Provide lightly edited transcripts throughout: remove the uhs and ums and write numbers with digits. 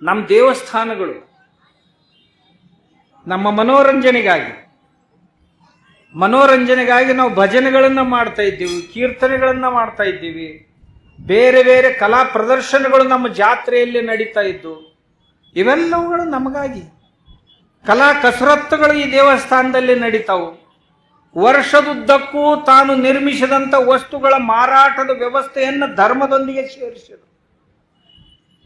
ನಮ್ಮ ದೇವಸ್ಥಾನಗಳು ನಮ್ಮ ಮನೋರಂಜನೆಗಾಗಿ ನಾವು ಭಜನೆಗಳನ್ನ ಮಾಡ್ತಾ ಇದ್ದೀವಿ, ಕೀರ್ತನೆಗಳನ್ನ ಮಾಡ್ತಾ ಇದ್ದೀವಿ, ಬೇರೆ ಬೇರೆ ಕಲಾ ಪ್ರದರ್ಶನಗಳು ನಮ್ಮ ಜಾತ್ರೆಯಲ್ಲಿ ನಡೀತಾ ಇದ್ದು, ಇವೆಲ್ಲವುಗಳು ನಮಗಾಗಿ. ಕಲಾ ಕಸರತ್ತುಗಳು ಈ ದೇವಸ್ಥಾನದಲ್ಲಿ ನಡೀತಾವು. ವರ್ಷದುದ್ದಕ್ಕೂ ತಾನು ನಿರ್ಮಿಸಿದಂಥ ವಸ್ತುಗಳ ಮಾರಾಟದ ವ್ಯವಸ್ಥೆಯನ್ನು ಧರ್ಮದೊಂದಿಗೆ ಸೇರಿಸಿದರು.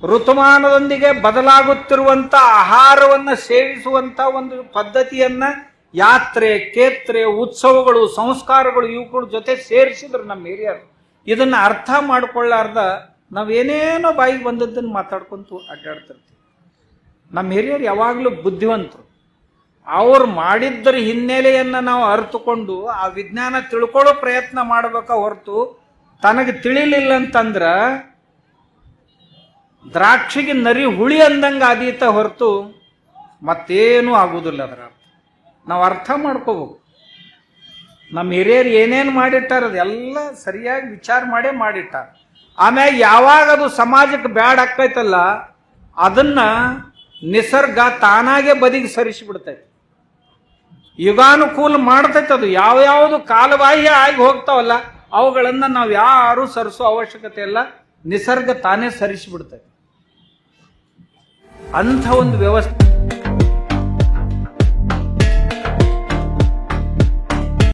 ಋತುಮಾನದೊಂದಿಗೆ ಬದಲಾಗುತ್ತಿರುವಂಥ ಆಹಾರವನ್ನು ಸೇವಿಸುವಂಥ ಒಂದು ಪದ್ಧತಿಯನ್ನ ಯಾತ್ರೆ, ಕೇತ್ರೆ, ಉತ್ಸವಗಳು, ಸಂಸ್ಕಾರಗಳು ಇವುಗಳ ಜೊತೆ ಸೇರಿಸಿದ್ರು ನಮ್ಮ ಹಿರಿಯರು. ಇದನ್ನ ಅರ್ಥ ಮಾಡಿಕೊಳ್ಳಾರ್ದ ನಾವೇನೇನೋ ಬಾಯಿಗೆ ಬಂದದ್ದನ್ನು ಮಾತಾಡ್ಕೊಂತು ಅಡ್ಡಾಡ್ತಿರ್ತೀವಿ. ನಮ್ಮ ಹಿರಿಯರು ಯಾವಾಗಲೂ ಬುದ್ಧಿವಂತರು. ಅವ್ರು ಮಾಡಿದ್ದರ ಹಿನ್ನೆಲೆಯನ್ನ ನಾವು ಅರಿತುಕೊಂಡು ಆ ವಿಜ್ಞಾನ ತಿಳ್ಕೊಳ್ಳೋ ಪ್ರಯತ್ನ ಮಾಡಬೇಕ ಹೊರತು ತನಗೆ ತಿಳಿಲಿಲ್ಲ ಅಂತಂದ್ರ ದ್ರಾಕ್ಷಿಗೆ ನರಿ ಹುಳಿ ಅಂದಂಗೆ ಆದೀತ ಹೊರತು ಮತ್ತೇನೂ ಆಗುವುದಿಲ್ಲ. ಅದರ ನಾವು ಅರ್ಥ ಮಾಡ್ಕೋಬೇಕು. ನಮ್ಮ ಹಿರಿಯರು ಏನೇನು ಮಾಡಿಟ್ಟಾರ ಅದೆಲ್ಲ ಸರಿಯಾಗಿ ವಿಚಾರ ಮಾಡೇ ಮಾಡಿಟ್ಟಾರ. ಆಮ್ಯಾಗ ಯಾವಾಗ ಅದು ಸಮಾಜಕ್ಕೆ ಬ್ಯಾಡ್ ಆಕ್ಕೈತಲ್ಲ ಅದನ್ನ ನಿಸರ್ಗ ತಾನಾಗೆ ಬದಿಗೆ ಸರಿಸಿಬಿಡ್ತೈತೆ, ಯುಗಾನುಕೂಲ ಮಾಡ್ತೈತೆ. ಅದು ಯಾವ್ಯಾವುದು ಕಾಲಬಾಹ್ಯ ಆಗಿ ಹೋಗ್ತಾವಲ್ಲ ಅವುಗಳನ್ನ ನಾವು ಯಾರು ಸರಿಸೋ ಅವಶ್ಯಕತೆ ಇಲ್ಲ, ನಿಸರ್ಗ ತಾನೇ ಸರಿಸಿಬಿಡ್ತೈತೆ. ಅಂಥ ಒಂದು ವ್ಯವಸ್ಥೆ